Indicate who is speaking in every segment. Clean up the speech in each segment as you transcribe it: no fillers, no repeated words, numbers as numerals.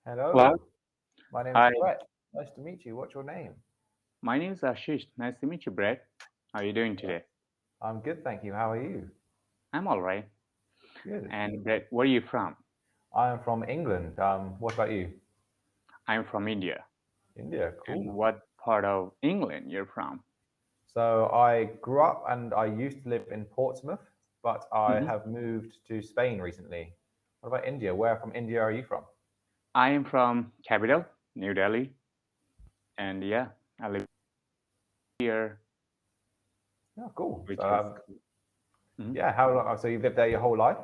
Speaker 1: Hello.
Speaker 2: Hello, my name is
Speaker 1: Hi.
Speaker 2: Brett. Nice to meet you. What's your name?
Speaker 1: My name is Ashish. Nice to meet you, Brett. How are you doing today?
Speaker 2: I'm good, thank you. How are you?
Speaker 1: I'm all right.
Speaker 2: Good.
Speaker 1: And Brett, where are you from?
Speaker 2: I am from England. What about you?
Speaker 1: I'm from India.
Speaker 2: India.
Speaker 1: And
Speaker 2: Cool.
Speaker 1: what part of England you're from?
Speaker 2: So I grew up and I used to live in Portsmouth, but I
Speaker 1: Hmm.
Speaker 2: have moved to Spain recently. What about India? Where from India are you from?
Speaker 1: I am from capital, New Delhi. And yeah, I live here,
Speaker 2: Yeah, cool. So
Speaker 1: which is Mhm.
Speaker 2: yeah, how long? So you've lived there your whole life?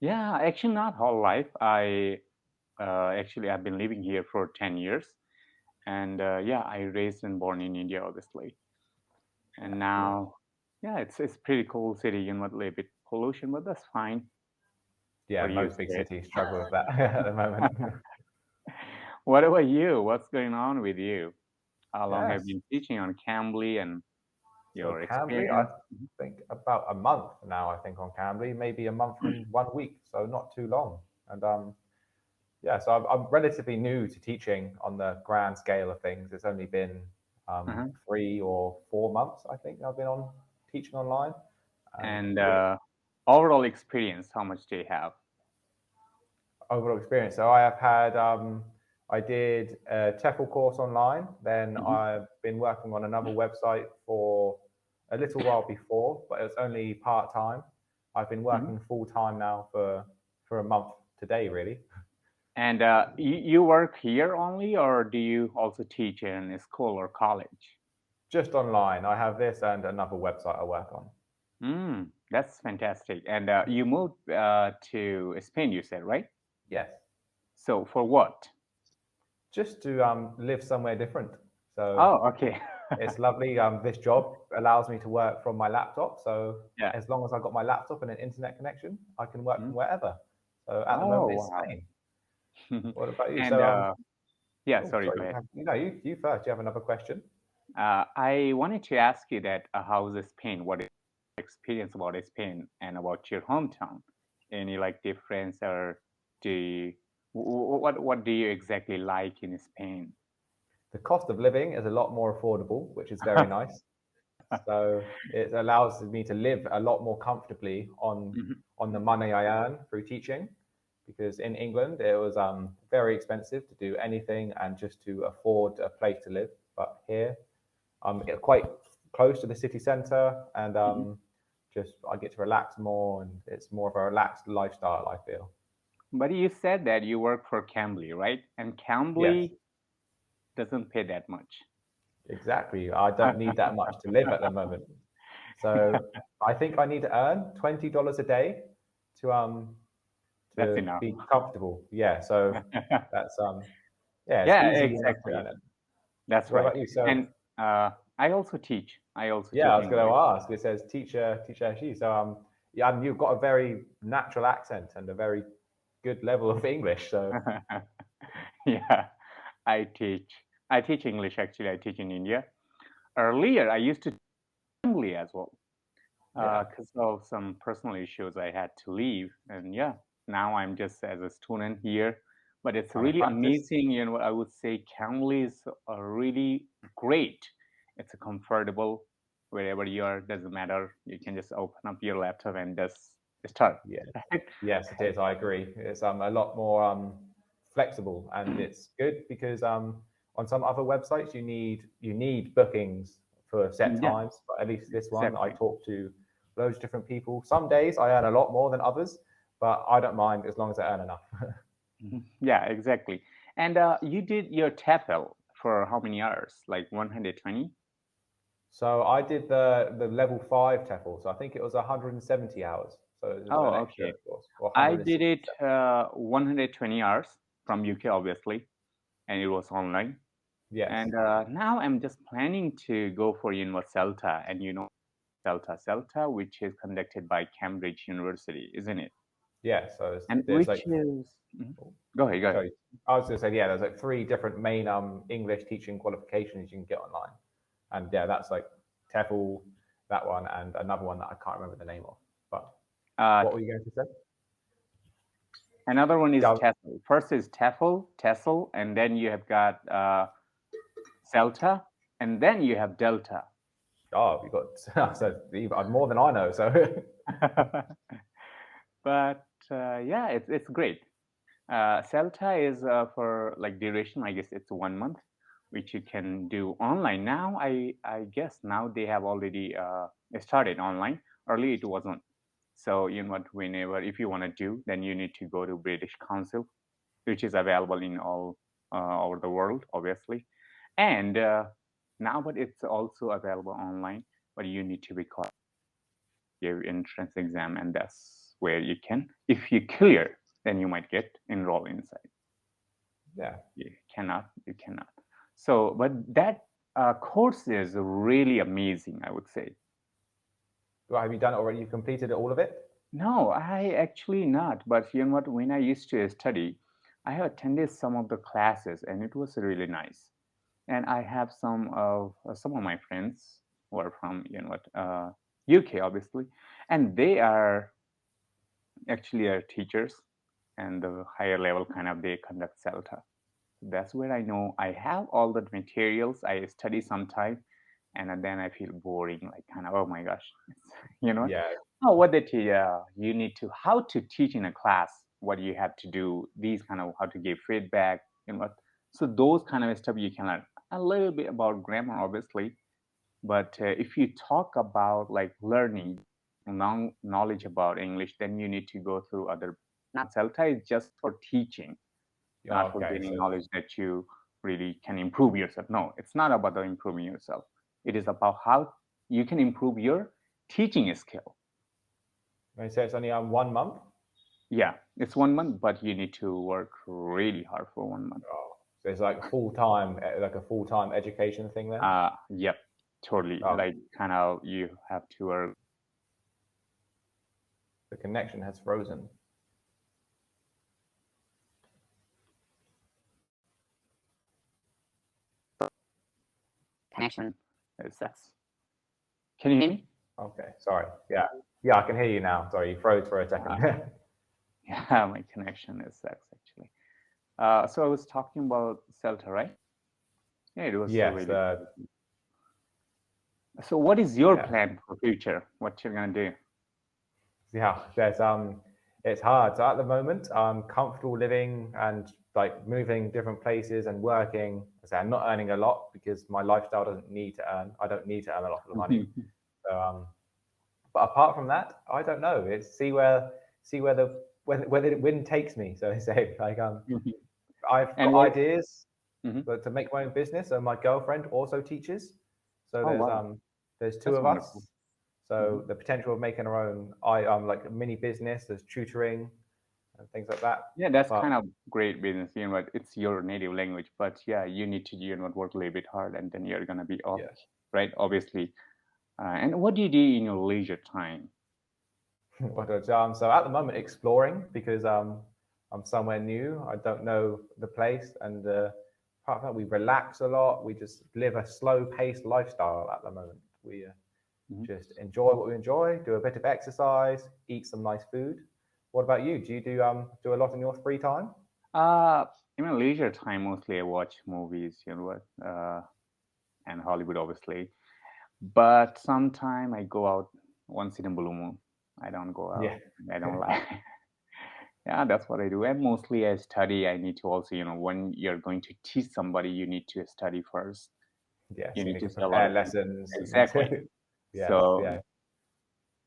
Speaker 1: Yeah, actually not whole life. I've been living here for 10 years. And yeah, I raised and born in India, obviously.
Speaker 2: Yeah,
Speaker 1: And
Speaker 2: cool.
Speaker 1: now, yeah, it's pretty cool city, with a little bit pollution, but that's fine.
Speaker 2: Yeah,
Speaker 1: What do you
Speaker 2: most big
Speaker 1: say?
Speaker 2: cities struggle with that at the moment.
Speaker 1: What about you? What's going on with you? How long have
Speaker 2: Yes.
Speaker 1: you been teaching on Cambly and
Speaker 2: So
Speaker 1: your
Speaker 2: Cambly, I
Speaker 1: experience? Mhm.
Speaker 2: think about a month now. I think on Cambly, maybe a month and 1 week, so not too long. And yeah, so I'm relatively new to teaching on the grand scale of things. It's only been
Speaker 1: Uh-huh.
Speaker 2: 3 or 4 months, I think, I've been on teaching online, and
Speaker 1: And
Speaker 2: it,
Speaker 1: overall experience, how much do you have?
Speaker 2: overall experience. So I have had I did a TEFL course online. Then
Speaker 1: Hmm.
Speaker 2: I've been working on another website for a little while before, but it was only part time. I've been
Speaker 1: Hmm.
Speaker 2: working full time now for a month today, really.
Speaker 1: And you work here only, or do you also teach in a school or college?
Speaker 2: Just online. I have this and another website I work on.
Speaker 1: That's fantastic. And you moved to Spain, you said, right?
Speaker 2: Yes,
Speaker 1: So for what?
Speaker 2: just to live somewhere different. So
Speaker 1: Oh, okay.
Speaker 2: it's lovely. This job allows me to work from my laptop. So
Speaker 1: Yeah.
Speaker 2: as long as I've got my laptop and an internet connection, I can work
Speaker 1: Mhm.
Speaker 2: from wherever. So at the moment,
Speaker 1: Oh,
Speaker 2: it's
Speaker 1: wow.
Speaker 2: Spain. What about you?
Speaker 1: And
Speaker 2: So
Speaker 1: yeah,
Speaker 2: oh,
Speaker 1: sorry, go
Speaker 2: sorry.
Speaker 1: ahead.
Speaker 2: You first. Do you have another question?
Speaker 1: I wanted to ask you that how's Spain? What is your experience about Spain and about your hometown? Any like difference, or do you, what do you exactly like in Spain?
Speaker 2: The cost of living is a lot more affordable, which is very nice. So it allows me to live a lot more comfortably
Speaker 1: Mhm.
Speaker 2: on the money I earn through teaching. Because in England, it was very expensive to do anything and just to afford a place to live. But here, it's quite close to the city centre, and
Speaker 1: Mhm.
Speaker 2: just I get to relax more, and it's more of a relaxed lifestyle, I feel.
Speaker 1: But you said that you work for Cambly, right? And
Speaker 2: Yes,
Speaker 1: Cambly doesn't pay that much.
Speaker 2: exactly. I don't need that much to live at the moment. So I think I need to earn $20 a day to
Speaker 1: That's
Speaker 2: to
Speaker 1: enough.
Speaker 2: be comfortable. Yeah, so that's yeah, it's
Speaker 1: Yeah,
Speaker 2: easy enough
Speaker 1: exactly.
Speaker 2: to earn it.
Speaker 1: That's
Speaker 2: What
Speaker 1: right.
Speaker 2: about you? So
Speaker 1: And I also teach. I also
Speaker 2: yeah,
Speaker 1: teach
Speaker 2: I was going to
Speaker 1: English.
Speaker 2: ask. It says teacher she. So yeah, and you've got a very natural accent and a very good level of English. So
Speaker 1: Yeah, I teach. I teach English actually. I teach in India. Earlier, I used to teach Cambly as well.
Speaker 2: yeah,
Speaker 1: Because of some personal issues, I had to leave. And yeah, now I'm just as a student here. But it's
Speaker 2: trying to
Speaker 1: really
Speaker 2: practice.
Speaker 1: amazing. I would say Cambly is really great. It's a comfortable wherever you are. Doesn't matter. You can just open up your laptop and just start.
Speaker 2: Yes,
Speaker 1: Right?
Speaker 2: yes, it is. I agree. It's a lot more flexible, and it's good because on some other websites you need bookings for set
Speaker 1: Yeah,
Speaker 2: times, but at least this one I
Speaker 1: exactly.
Speaker 2: talk to loads of different people. Some days I earn a lot more than others, but I don't mind as long as I earn enough.
Speaker 1: Mhm. Yeah, exactly. And you did your TEFL for how many hours? Like 120?
Speaker 2: So I did the level five TEFL, so I think it was 170 hours. So it was an
Speaker 1: Oh,
Speaker 2: extra
Speaker 1: okay.
Speaker 2: course, or
Speaker 1: I did it
Speaker 2: 167.
Speaker 1: 120 hours from UK, obviously, and it was online.
Speaker 2: Yes.
Speaker 1: And now I'm just planning to go for CELTA, and CELTA, which is conducted by Cambridge University, isn't it?
Speaker 2: Yeah. So
Speaker 1: And
Speaker 2: there's
Speaker 1: which
Speaker 2: like
Speaker 1: is, Mhm. Go ahead, go ahead.
Speaker 2: sorry, I was going to say, yeah, there's like three different main English teaching qualifications you can get online, and yeah, that's like TEFL, that one, and another one that I can't remember the name of. But
Speaker 1: Uh,
Speaker 2: what were you going to say?
Speaker 1: Another one is
Speaker 2: Yeah.
Speaker 1: TESOL. First is TESOL, and then you have got CELTA, and then you have Delta.
Speaker 2: Oh, you got so more than I know. So
Speaker 1: But yeah, it's great. CELTA is for like duration. I guess it's 1 month, which you can do online now. I guess now they have already started online. Early it wasn't. So you know what? Whenever if you want to do, then you need to go to British Council, which is available in all over the world, obviously. And now, but it's also available online. But you need to record your entrance exam, and that's where you can. If you clear, then you might get enrolled inside.
Speaker 2: yeah.
Speaker 1: You cannot. So, but that course is really amazing, I would say.
Speaker 2: Well, have you done it already? You've completed all of it?
Speaker 1: No, I actually not. But you know what? When I used to study, I have attended some of the classes, and it was really nice. And I have some of my friends who are from UK, obviously, and they are actually are teachers, and the higher level kind of they conduct CELTA. That's where I know I have all the materials. I study sometime, and then I feel boring, like kind of oh my gosh, you know.
Speaker 2: Yeah.
Speaker 1: Oh, what they teach, you need to how to teach in a class, what you have to do, these kind of how to give feedback, you know what. So those kind of stuff you can learn a little bit about grammar, obviously. But if you talk about like learning knowledge about English, then you need to go through other. Not CELTA is just for teaching, not for
Speaker 2: Okay.
Speaker 1: gaining
Speaker 2: So
Speaker 1: knowledge that you really can improve yourself. No, it's not about the improving yourself. It is about how you can improve your teaching skill.
Speaker 2: they say it's only 1 month.
Speaker 1: Yeah, it's 1 month, but you need to work really hard for 1 month.
Speaker 2: Oh, so it's like full time, like a full time education thing then.
Speaker 1: Yep, totally.
Speaker 2: Oh,
Speaker 1: Like kind of you have to work.
Speaker 2: the connection has frozen.
Speaker 1: Connection. It sucks. Can you hear me?
Speaker 2: Okay, sorry. Yeah, yeah, I can hear you now. Sorry, you froze for a
Speaker 1: Uh,
Speaker 2: second.
Speaker 1: yeah, my connection is sucks actually. So I was talking about CELTA, right? Yeah, it was
Speaker 2: Yes.
Speaker 1: really. So what is your
Speaker 2: Yeah.
Speaker 1: plan for future? What you're gonna do?
Speaker 2: Yeah. It's hard. So at the moment, I'm comfortable living and like moving different places and working. I'm not earning a lot because my lifestyle doesn't need to earn. I don't need to earn a lot of money. So, but apart from that, I don't know. It's see where the wind takes me. So I say like I've
Speaker 1: And
Speaker 2: got
Speaker 1: what?
Speaker 2: ideas
Speaker 1: Mhm.
Speaker 2: but to make my own business. So my girlfriend also teaches. So
Speaker 1: Oh wow,
Speaker 2: there's two
Speaker 1: that's
Speaker 2: of
Speaker 1: wonderful.
Speaker 2: us. So
Speaker 1: Mhm.
Speaker 2: the potential of making our own like a mini business, there's tutoring and things like that.
Speaker 1: Yeah, that's
Speaker 2: But
Speaker 1: kind of great business. You know what? It's your native language, but yeah, you need to work a little bit hard, and then you're gonna be
Speaker 2: yeah,
Speaker 1: okay, right? Obviously. And what do you do in your leisure time?
Speaker 2: so at the moment exploring because I'm somewhere new. I don't know the place, and apart from that, we relax a lot. We just live a slow-paced lifestyle at the moment. We
Speaker 1: Mhm.
Speaker 2: just enjoy what we enjoy, do a bit of exercise, eat some nice food. What about you? Do you do a lot in your free time?
Speaker 1: Uh, in my leisure time, mostly I watch movies, you know what, and Hollywood, obviously. But sometime I go out once in a blue moon. I don't go out.
Speaker 2: Yeah.
Speaker 1: I don't like. Yeah, that's what I do. And mostly I study. I need to also, when you're going to teach somebody, you need to study first.
Speaker 2: Yes,
Speaker 1: You
Speaker 2: you
Speaker 1: need
Speaker 2: need
Speaker 1: to
Speaker 2: to
Speaker 1: see a lot
Speaker 2: prepare
Speaker 1: of things.
Speaker 2: lessons and
Speaker 1: Exactly.
Speaker 2: yes,
Speaker 1: So
Speaker 2: yeah.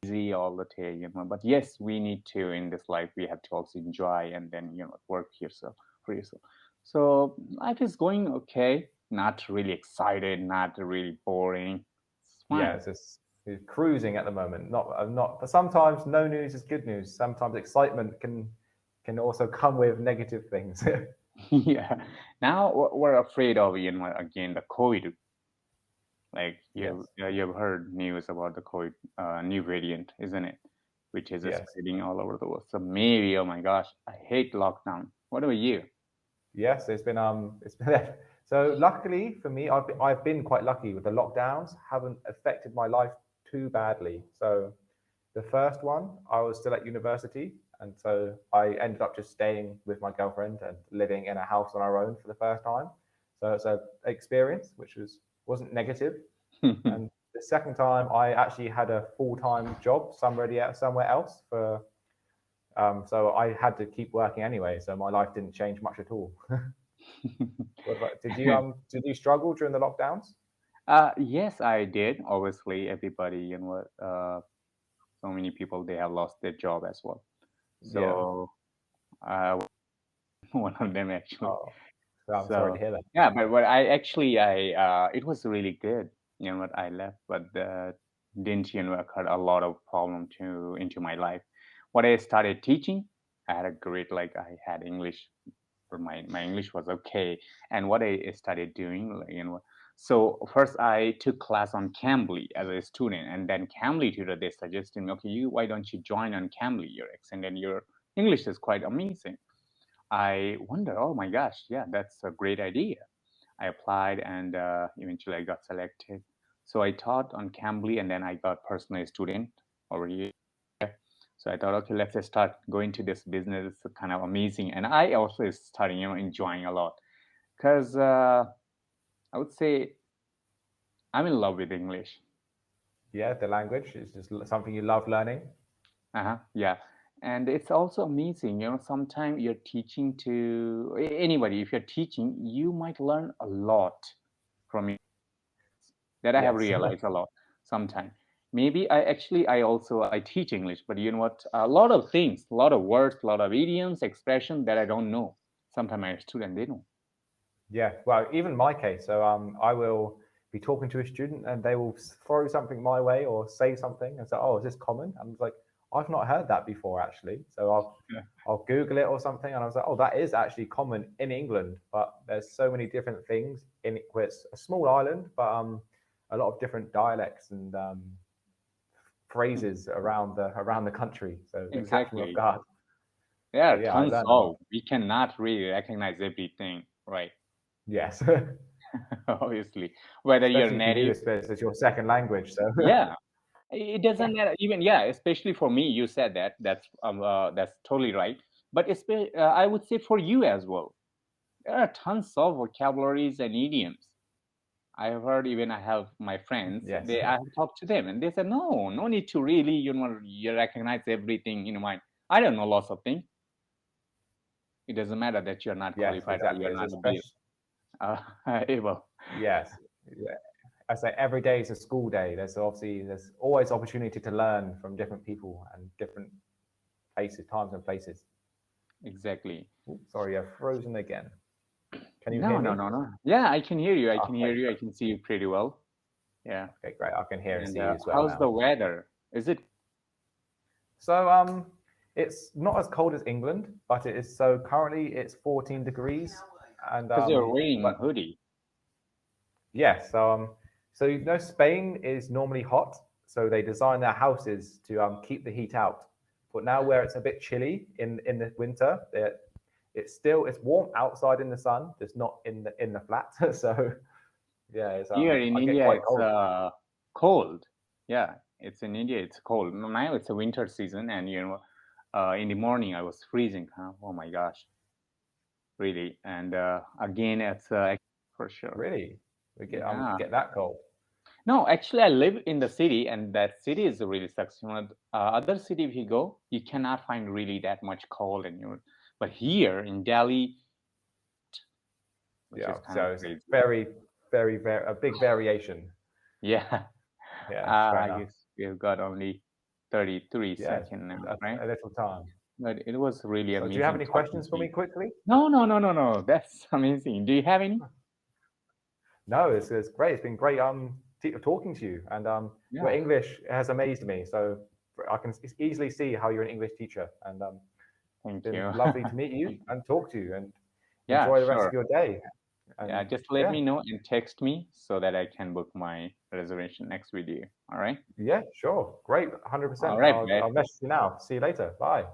Speaker 1: busy all the time, But yes, we need to in this life. We have to also enjoy and then work yourself for yourself. So life is going okay. Not really excited. Not really boring. It's
Speaker 2: Yeah,
Speaker 1: fine.
Speaker 2: it's just it's cruising at the moment. Not but sometimes no news is good news. Sometimes excitement can also come with negative things.
Speaker 1: Yeah. Now we're afraid of again the COVID. Like
Speaker 2: Yes.
Speaker 1: you've heard news about the COVID new variant, isn't it? Which is
Speaker 2: Yes.
Speaker 1: spreading all over the world. So maybe, oh my gosh, I hate lockdown. What about you?
Speaker 2: Yes, it's been so luckily for me, I've been quite lucky with the lockdowns, haven't affected my life too badly. So the first one, I was still at university, And so I ended up just staying with my girlfriend and living in a house on our own for the first time. So it's a experience which wasn't negative. And the second time, I actually had a full-time job somewhere else for. So I had to keep working anyway. So my life didn't change much at all. What about, did you struggle during the lockdowns?
Speaker 1: Yes, I did. Obviously, everybody, so many people they have lost their job as well.
Speaker 2: Yeah.
Speaker 1: So I was one of them actually.
Speaker 2: Oh, so I'm sorry to
Speaker 1: So
Speaker 2: hear that.
Speaker 1: yeah, but what I actually I it was really good. What I left, but didn't occur a lot of problem to into my life. What I started teaching, I had a great like I had English, or my English was okay. And what I started doing, so first I took class on Cambly as a student, and then Cambly tutor they suggested me, okay, you why don't you join on Cambly? Your accent and your English is quite amazing. I wonder, oh my gosh, yeah, that's a great idea. I applied and eventually I got selected. So I taught on Cambly and then I got personal student over here. So I thought, okay, let's just start going to this business. It's kind of amazing. And I also started, enjoying a lot because I would say I'm in love with English.
Speaker 2: Yeah, the language is just something you love learning.
Speaker 1: Uh-huh, yeah. And it's also amazing, sometimes you're teaching to anybody. If you're teaching, you might learn a lot from it. That I have
Speaker 2: Yes.
Speaker 1: realized a lot sometimes. Maybe I teach English, but you know what? A lot of things, a lot of words, a lot of idioms, expression that I don't know. Sometimes my student they know.
Speaker 2: Yeah, well, even my case. So I will be talking to a student and they will throw something my way or say something and say, "Oh, is this common?" I'm like, "I've not heard that before, actually." So
Speaker 1: Yeah.
Speaker 2: I'll Google it or something, and I was like, "Oh, that is actually common in England." But there's so many different things in it. Where it's a small island, but a lot of different dialects and phrases around the country. So they catch me off
Speaker 1: Exactly.
Speaker 2: guard.
Speaker 1: There
Speaker 2: So
Speaker 1: are
Speaker 2: yeah, I
Speaker 1: tons
Speaker 2: learned a lot.
Speaker 1: of. We cannot really recognize everything, right?
Speaker 2: Yes,
Speaker 1: Obviously, whether you're
Speaker 2: especially for you,
Speaker 1: native,
Speaker 2: it's your second language. So
Speaker 1: yeah, it doesn't matter. Even yeah, especially for me, you said that. That's totally right. But I would say for you as well, there are tons of vocabularies and idioms. I have heard even I have my friends,
Speaker 2: yes.
Speaker 1: I have talked to them and they said, no, no need to really, you recognize everything, I don't know lots of things. It doesn't matter that you're not
Speaker 2: Yes,
Speaker 1: qualified or
Speaker 2: exactly.
Speaker 1: you're
Speaker 2: It's
Speaker 1: not able.
Speaker 2: especially
Speaker 1: Uh, able.
Speaker 2: yes. Yeah. I say every day is a school day. There's always opportunity to learn from different people and different places, times and places.
Speaker 1: Exactly.
Speaker 2: Ooh, sorry, I've frozen again. Can you
Speaker 1: No,
Speaker 2: hear
Speaker 1: no,
Speaker 2: me?
Speaker 1: no, no. Yeah, I can hear you. I can hear
Speaker 2: Okay,
Speaker 1: you. I can see you pretty well. Yeah.
Speaker 2: okay, great. I can hear and
Speaker 1: And
Speaker 2: see you as well
Speaker 1: how's
Speaker 2: now.
Speaker 1: the weather? Is it
Speaker 2: So it's not as cold as England, but it is. So currently it's 14 degrees, and
Speaker 1: because you're wearing
Speaker 2: but
Speaker 1: hoodie?
Speaker 2: yes. So Spain is normally hot, so they design their houses to keep the heat out. But now, where it's a bit chilly in the winter, it's warm outside in the sun, just not in the flat. So yeah,
Speaker 1: Here in
Speaker 2: I get
Speaker 1: India,
Speaker 2: quite
Speaker 1: it's
Speaker 2: cold.
Speaker 1: cold. Yeah, it's in India. It's cold. Now it's a winter season, and in the morning I was freezing. Huh? Oh my gosh, really. And again, it's for sure.
Speaker 2: Really, we
Speaker 1: Yeah.
Speaker 2: get that cold.
Speaker 1: No, actually, I live in the city, and that city is really sucks. Other city if you go, you cannot find really that much cold, but here in Delhi, which
Speaker 2: Yeah,
Speaker 1: is kind of
Speaker 2: so it's
Speaker 1: crazy.
Speaker 2: very a big variation.
Speaker 1: Yeah.
Speaker 2: Yeah, fair
Speaker 1: I
Speaker 2: enough.
Speaker 1: guess we've got only 33
Speaker 2: Yes,
Speaker 1: seconds now,
Speaker 2: that's
Speaker 1: right?
Speaker 2: a little time.
Speaker 1: But it was really
Speaker 2: So, do you have
Speaker 1: amazing
Speaker 2: any
Speaker 1: talking
Speaker 2: questions
Speaker 1: to
Speaker 2: for me
Speaker 1: you.
Speaker 2: quickly?
Speaker 1: No, no, no, no, no. That's amazing. Do you have any?
Speaker 2: No, it's great. It's been great talking to you, and your
Speaker 1: Yeah.
Speaker 2: English has amazed me. So I can easily see how you're an English teacher, and it's
Speaker 1: Thank
Speaker 2: been
Speaker 1: you.
Speaker 2: lovely to meet you and talk to you, and
Speaker 1: Yeah,
Speaker 2: enjoy the rest of
Speaker 1: sure.
Speaker 2: your day.
Speaker 1: Yeah,
Speaker 2: And
Speaker 1: just let
Speaker 2: yeah,
Speaker 1: me know and text me so that I can book my reservation next video. All right.
Speaker 2: yeah, sure, great,
Speaker 1: All
Speaker 2: 100%.
Speaker 1: right,
Speaker 2: I'll
Speaker 1: bye.
Speaker 2: message you now. See you later. Bye.